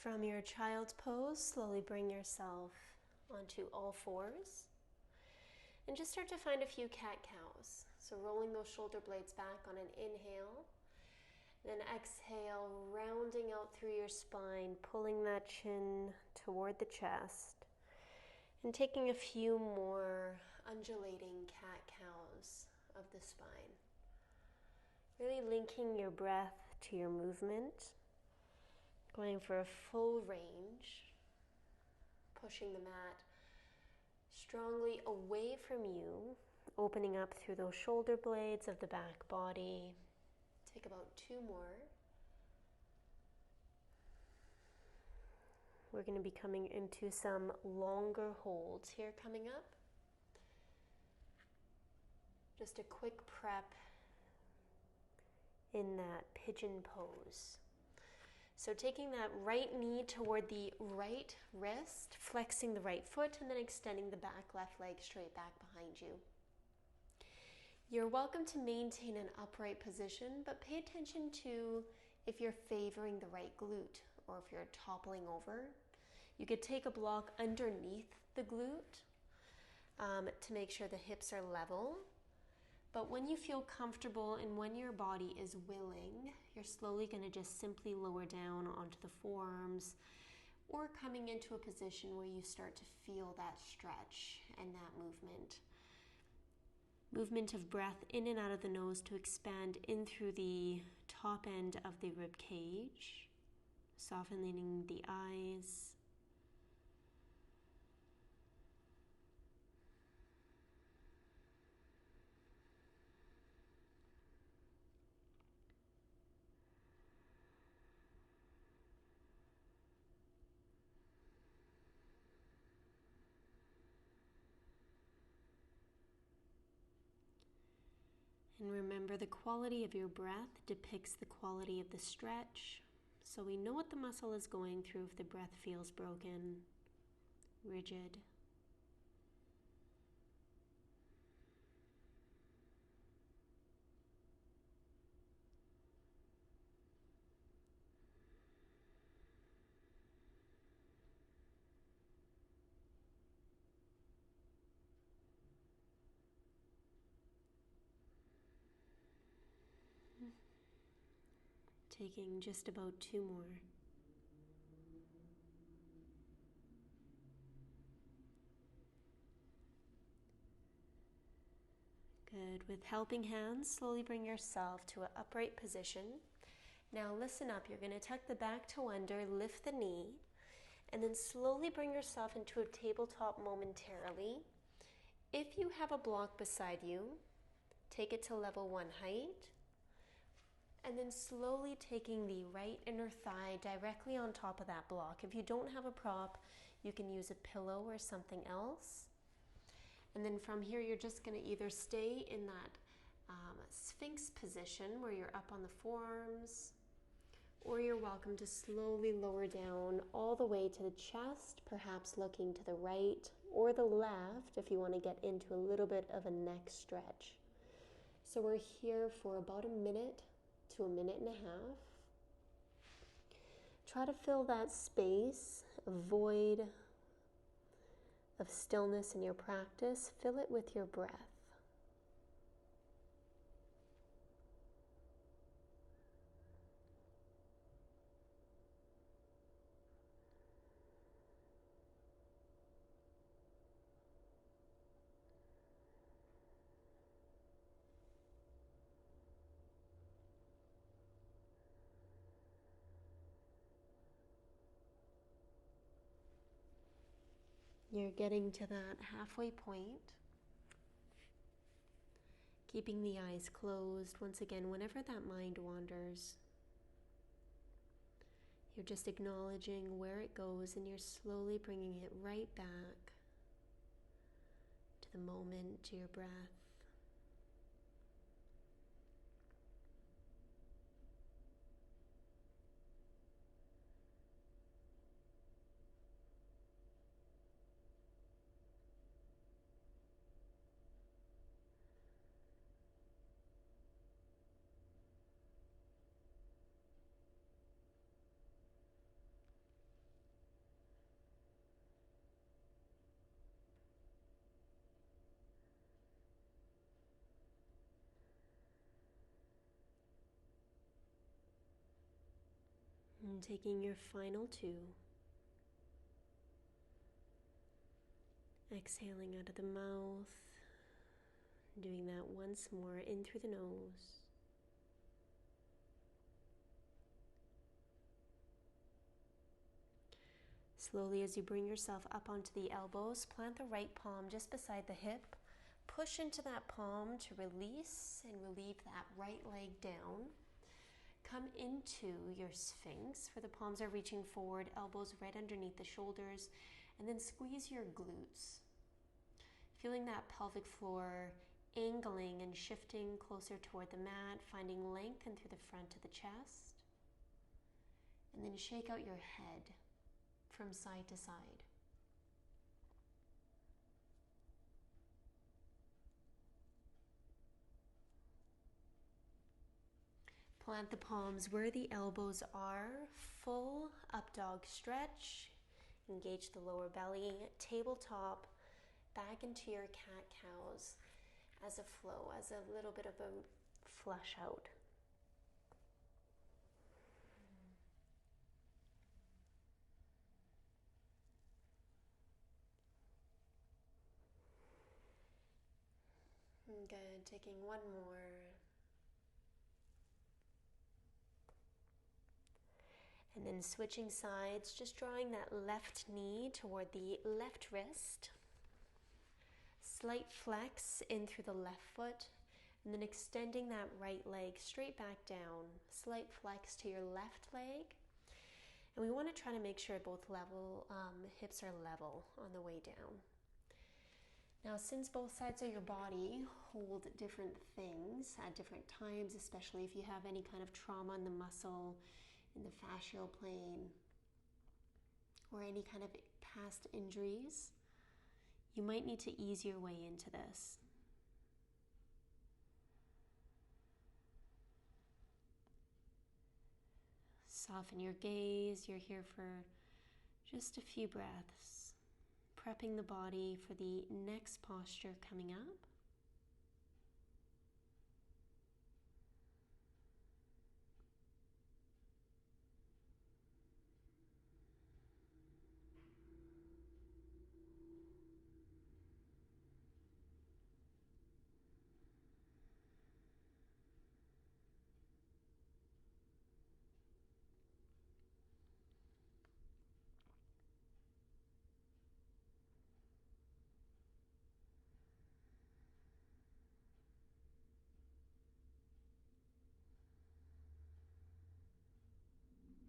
From your child's pose, slowly bring yourself onto all fours and just start to find a few cat-cows. So rolling those shoulder blades back on an inhale, then exhale, rounding out through your spine, pulling that chin toward the chest, and taking a few more undulating cat-cows of the spine. Really linking your breath to your movement, going for a full range, pushing the mat strongly away from you, opening up through those shoulder blades of the back body. Take about 2 more. We're going to be coming into some longer holds here coming up. Just a quick prep in that pigeon pose. So taking that right knee toward the right wrist, flexing the right foot, and then extending the back left leg straight back behind you. You're welcome to maintain an upright position, but pay attention to if you're favoring the right glute or if you're toppling over. You could take a block underneath the glute to make sure the hips are level. But when you feel comfortable and when your body is willing, you're slowly going to just simply lower down onto the forearms or coming into a position where you start to feel that stretch and that movement. Movement of breath in and out of the nose to expand in through the top end of the rib cage, softening the eyes. And remember, the quality of your breath depicts the quality of the stretch. So we know what the muscle is going through if the breath feels broken, rigid. Taking just about 2 more. Good. With helping hands, slowly bring yourself to an upright position. Now listen up. You're going to tuck the back toe under, lift the knee, and then slowly bring yourself into a tabletop momentarily. If you have a block beside you, take it to level 1 height. And then slowly taking the right inner thigh directly on top of that block. If you don't have a prop, you can use a pillow or something else. And then from here, you're just going to either stay in that Sphinx position where you're up on the forearms, or you're welcome to slowly lower down all the way to the chest, perhaps looking to the right or the left if you want to get into a little bit of a neck stretch. So we're here for about 1 minute to 1.5 minutes. Try to fill that space, a void of stillness in your practice. Fill it with your breath. You're getting to that halfway point. Keeping the eyes closed. Once again, whenever that mind wanders, you're just acknowledging where it goes and you're slowly bringing it right back to the moment, to your breath. And taking your final 2. Exhaling out of the mouth. Doing that once more, in through the nose. Slowly, as you bring yourself up onto the elbows, plant the right palm just beside the hip. Push into that palm to release and relieve that right leg down. Come into your Sphinx, where the palms are reaching forward, elbows right underneath the shoulders, and then squeeze your glutes. Feeling that pelvic floor angling and shifting closer toward the mat, finding length in through the front of the chest. And then shake out your head from side to side. Plant the palms where the elbows are. Full up dog stretch. Engage the lower belly. Tabletop. Back into your cat-cows as a flow, as a little bit of a flush out. Good. Taking one more. And then switching sides, just drawing that left knee toward the left wrist. Slight flex in through the left foot, and then extending that right leg straight back down. Slight flex to your left leg. And we want to try to make sure both hips are level on the way down. Now, since both sides of your body hold different things at different times, especially if you have any kind of trauma in the muscle, in the fascial plane, or any kind of past injuries, you might need to ease your way into this. Soften your gaze. You're here for just a few breaths, prepping the body for the next posture coming up.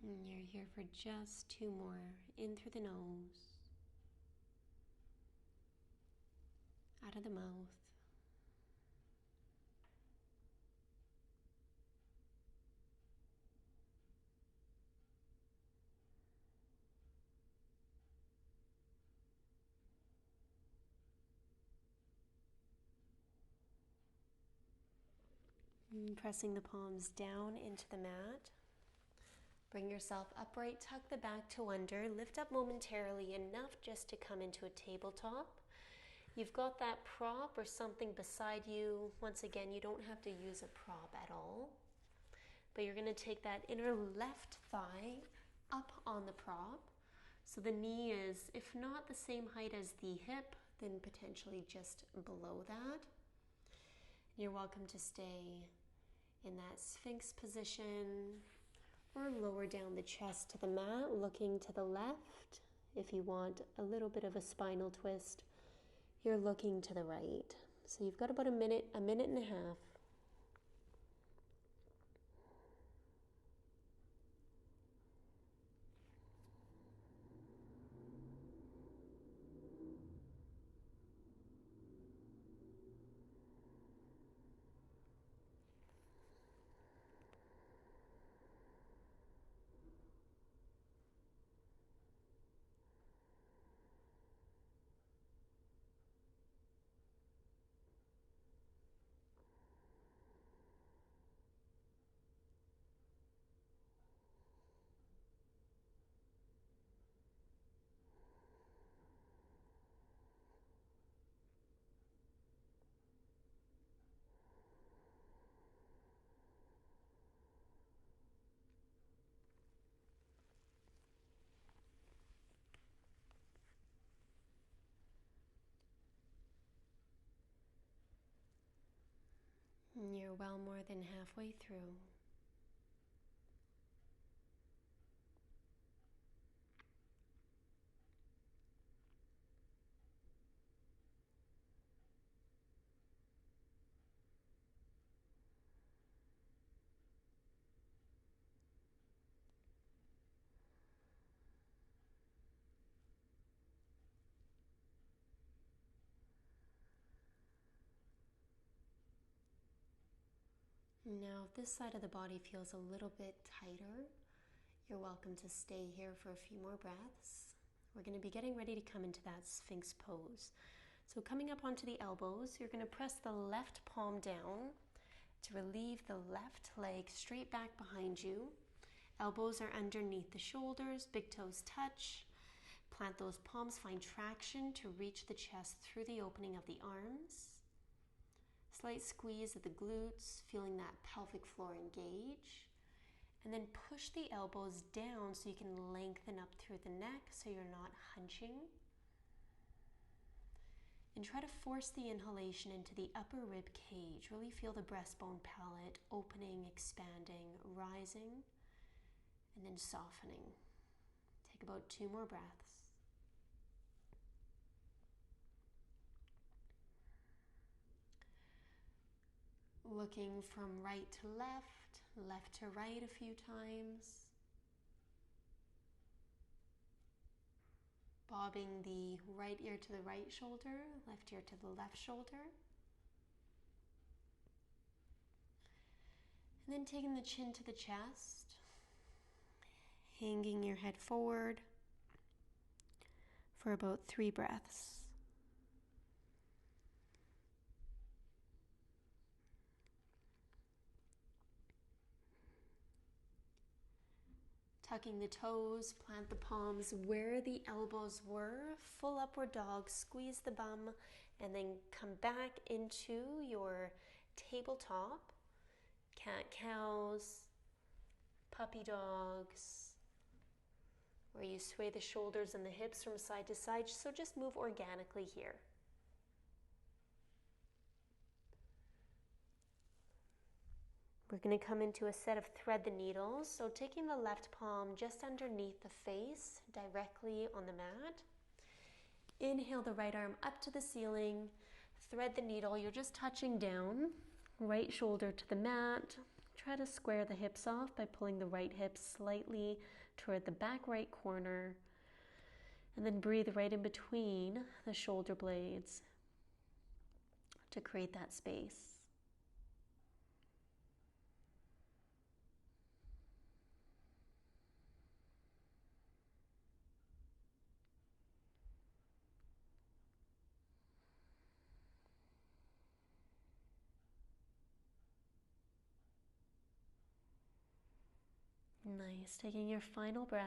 And you're here for just 2 more. In through the nose, out of the mouth. And pressing the palms down into the mat. Bring yourself upright, tuck the back to under, lift up momentarily enough just to come into a tabletop. You've got that prop or something beside you. Once again, you don't have to use a prop at all. But you're going to take that inner left thigh up on the prop. So the knee is, if not the same height as the hip, then potentially just below that. You're welcome to stay in that Sphinx position, or lower down the chest to the mat, looking to the left. If you want a little bit of a spinal twist, you're looking to the right. So you've got about a minute and a half. And you're well more than halfway through. Now, if this side of the body feels a little bit tighter, you're welcome to stay here for a few more breaths. We're going to be getting ready to come into that Sphinx pose. So coming up onto the elbows, you're going to press the left palm down to relieve the left leg straight back behind you. Elbows are underneath the shoulders, big toes touch. Plant those palms, find traction to reach the chest through the opening of the arms. Slight squeeze of the glutes, feeling that pelvic floor engage. And then push the elbows down so you can lengthen up through the neck so you're not hunching. And try to force the inhalation into the upper rib cage. Really feel the breastbone palate opening, expanding, rising, and then softening. Take about 2 more breaths. Looking from right to left, left to right a few times. Bobbing the right ear to the right shoulder, left ear to the left shoulder. And then taking the chin to the chest, hanging your head forward for about 3 breaths. Tucking the toes, plant the palms where the elbows were, full upward dog, squeeze the bum, and then come back into your tabletop, cat-cows, puppy dogs, where you sway the shoulders and the hips from side to side, so just move organically here. We're going to come into a set of thread the needles. So taking the left palm just underneath the face, directly on the mat. Inhale the right arm up to the ceiling. Thread the needle. You're just touching down. Right shoulder to the mat. Try to square the hips off by pulling the right hip slightly toward the back right corner. And then breathe right in between the shoulder blades to create that space. Nice. Taking your final breath.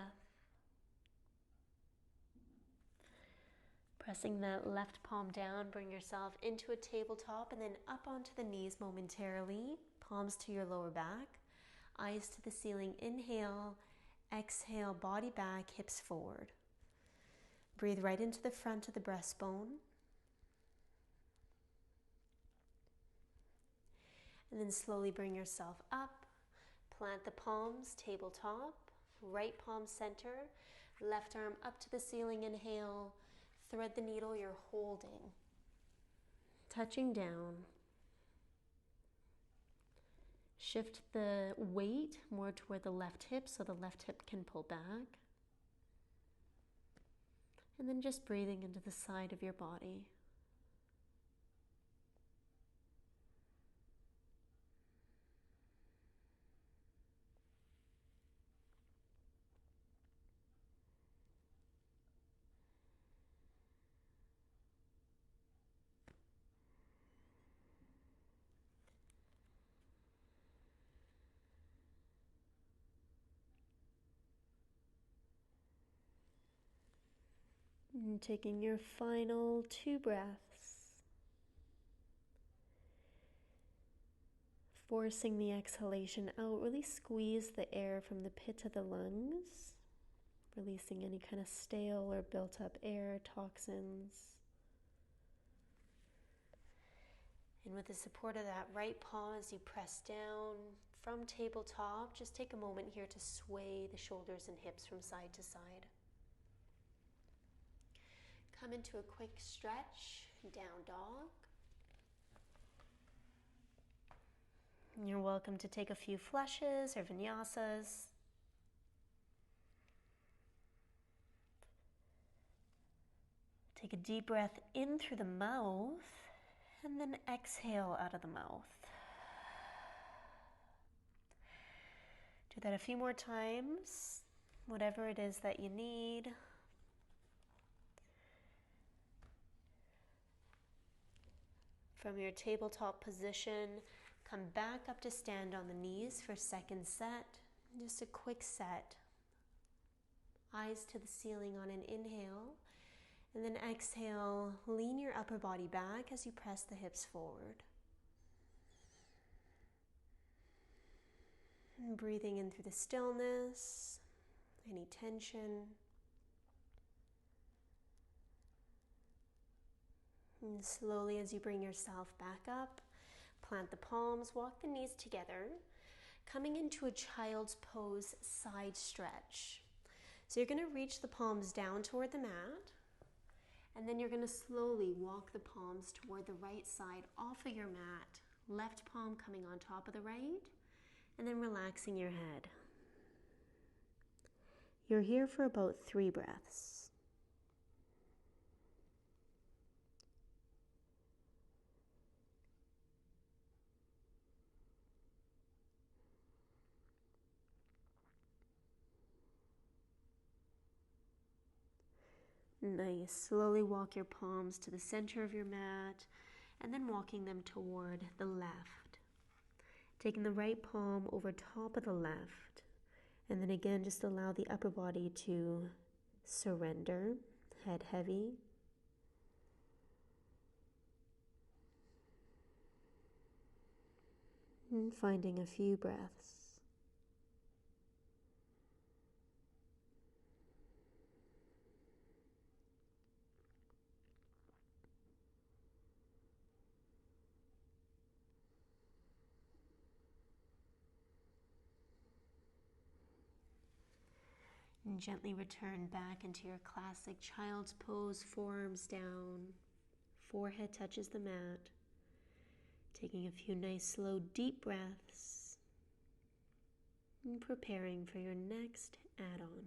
Pressing that left palm down, bring yourself into a tabletop and then up onto the knees momentarily. Palms to your lower back. Eyes to the ceiling. Inhale. Exhale, body back, hips forward. Breathe right into the front of the breastbone. And then slowly bring yourself up. Plant the palms, tabletop. Right palm center. Left arm up to the ceiling. Inhale. Thread the needle you're holding. Touching down. Shift the weight more toward the left hip so the left hip can pull back. And then just breathing into the side of your body. And taking your final 2 breaths. Forcing the exhalation out, really squeeze the air from the pit of the lungs, releasing any kind of stale or built up air, toxins. And with the support of that right paw as you press down from tabletop, just take a moment here to sway the shoulders and hips from side to side. Come into a quick stretch, down dog. You're welcome to take a few flushes or vinyasas. Take a deep breath in through the mouth and then exhale out of the mouth. Do that a few more times, whatever it is that you need. From your tabletop position, come back up to stand on the knees for second set. Just a quick set. Eyes to the ceiling on an inhale. And then exhale, lean your upper body back as you press the hips forward. And breathing in through the stillness, any tension. And slowly as you bring yourself back up, plant the palms, walk the knees together, coming into a child's pose side stretch. So you're going to reach the palms down toward the mat, and then you're going to slowly walk the palms toward the right side off of your mat, left palm coming on top of the right, and then relaxing your head. You're here for about 3 breaths. Nice. Slowly walk your palms to the center of your mat and then walking them toward the left. Taking the right palm over top of the left. And then again, just allow the upper body to surrender, head heavy. And finding a few breaths. And gently return back into your classic child's pose, forearms down, forehead touches the mat. Taking a few nice, slow, deep breaths and preparing for your next add-on.